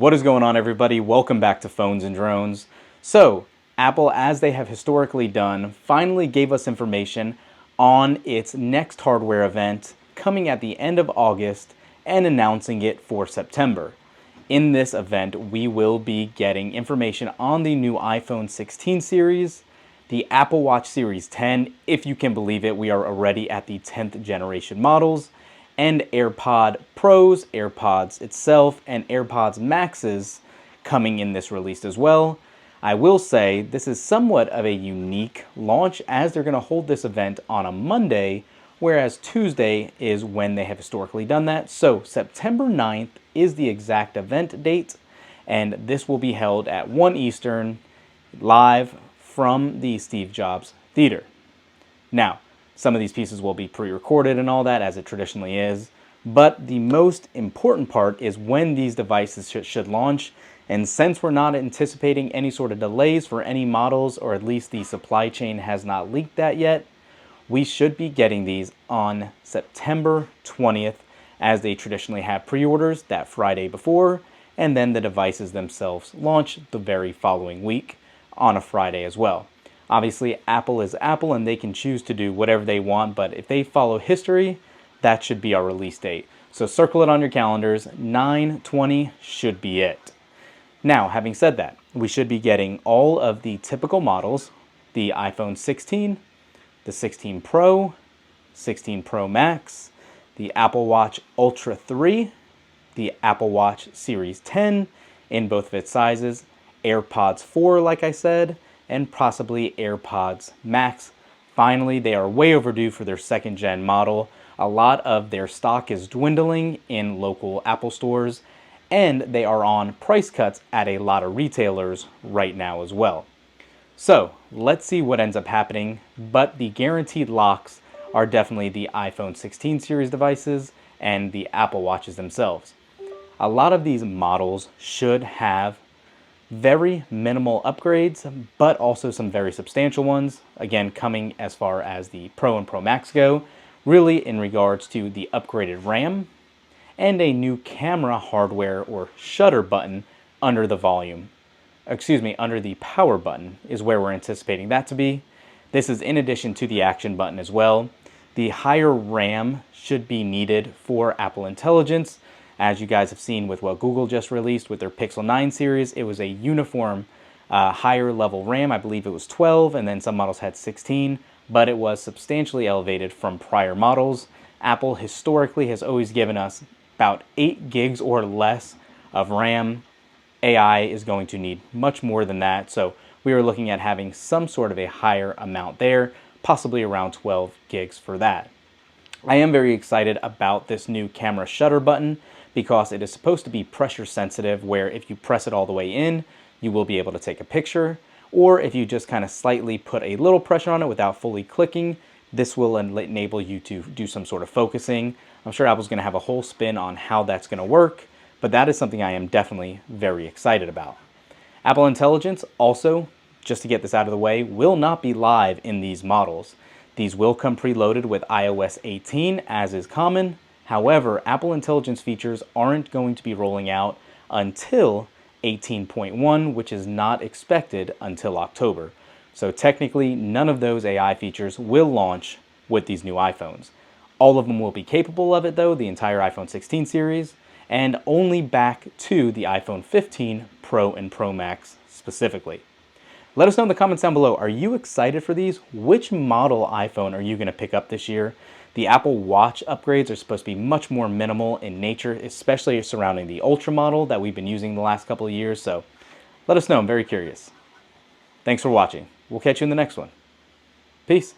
What is going on, everybody? Welcome back to Phones and Drones. So, Apple, as they have historically done, finally gave us information on its next hardware event coming at the end of August and announcing it for September. In this event, we will be getting information on the new iPhone 16 series, the Apple Watch Series 10, if you can believe it, we are already at the 10th generation models, and AirPod Pros, AirPods itself, and AirPods Maxes coming in this release as well. I will say this is somewhat of a unique launch as they're going to hold this event on a Monday, whereas Tuesday is when they have historically done that. So September 9th is the exact event date, and this will be held at 1 Eastern, live from the Steve Jobs Theater. Now, some of these pieces will be pre-recorded and all that, as it traditionally is, but the most important part is when these devices should launch. And since we're not anticipating any sort of delays for any models, or at least the supply chain has not leaked that yet, we should be getting these on September 20th, as they traditionally have pre-orders that Friday before, and then the devices themselves launch the very following week on a Friday as well. Obviously, Apple is Apple and they can choose to do whatever they want, but if they follow history, that should be our release date. So circle it on your calendars, 9/20 should be it. Now, having said that, we should be getting all of the typical models, the iPhone 16, the 16 Pro, 16 Pro Max, the Apple Watch Ultra 3, the Apple Watch Series 10 in both of its sizes, AirPods 4, like I said, and possibly AirPods Max. Finally, they are way overdue for their second gen model. A lot of their stock is dwindling in local Apple stores, and they are on price cuts at a lot of retailers right now as well. So let's see what ends up happening, but the guaranteed locks are definitely the iPhone 16 series devices and the Apple Watches themselves. A lot of these models should have very minimal upgrades, but also some very substantial ones, again coming as far as the Pro and Pro Max go, really in regards to the upgraded RAM and a new camera hardware or shutter button under the under the power button is where we're anticipating that to be. This is in addition to the action button as well. The higher RAM should be needed for Apple Intelligence. As you guys have seen with what Google just released with their Pixel 9 series, it was a uniform higher level RAM. I believe it was 12, and then some models had 16, but it was substantially elevated from prior models. Apple historically has always given us about 8 gigs or less of RAM. AI is going to need much more than that, so we are looking at having some sort of a higher amount there, possibly around 12 gigs for that. I am very excited about this new camera shutter button because it is supposed to be pressure sensitive, where if you press it all the way in, you will be able to take a picture, or if you just kind of slightly put a little pressure on it without fully clicking, this will enable you to do some sort of focusing. I'm sure Apple's going to have a whole spin on how that's going to work, but that is something I am definitely very excited about. Apple Intelligence also, just to get this out of the way, will not be live in these models. These will come preloaded with iOS 18, as is common. However, Apple Intelligence features aren't going to be rolling out until 18.1, which is not expected until October. So technically, none of those AI features will launch with these new iPhones. All of them will be capable of it though, the entire iPhone 16 series, and only back to the iPhone 15 Pro and Pro Max specifically. Let us know in the comments down below, are you excited for these? Which model iPhone are you going to pick up this year? The Apple Watch upgrades are supposed to be much more minimal in nature, especially surrounding the Ultra model that we've been using the last couple of years, so let us know, I'm very curious. Thanks for watching. We'll catch you in the next one. Peace.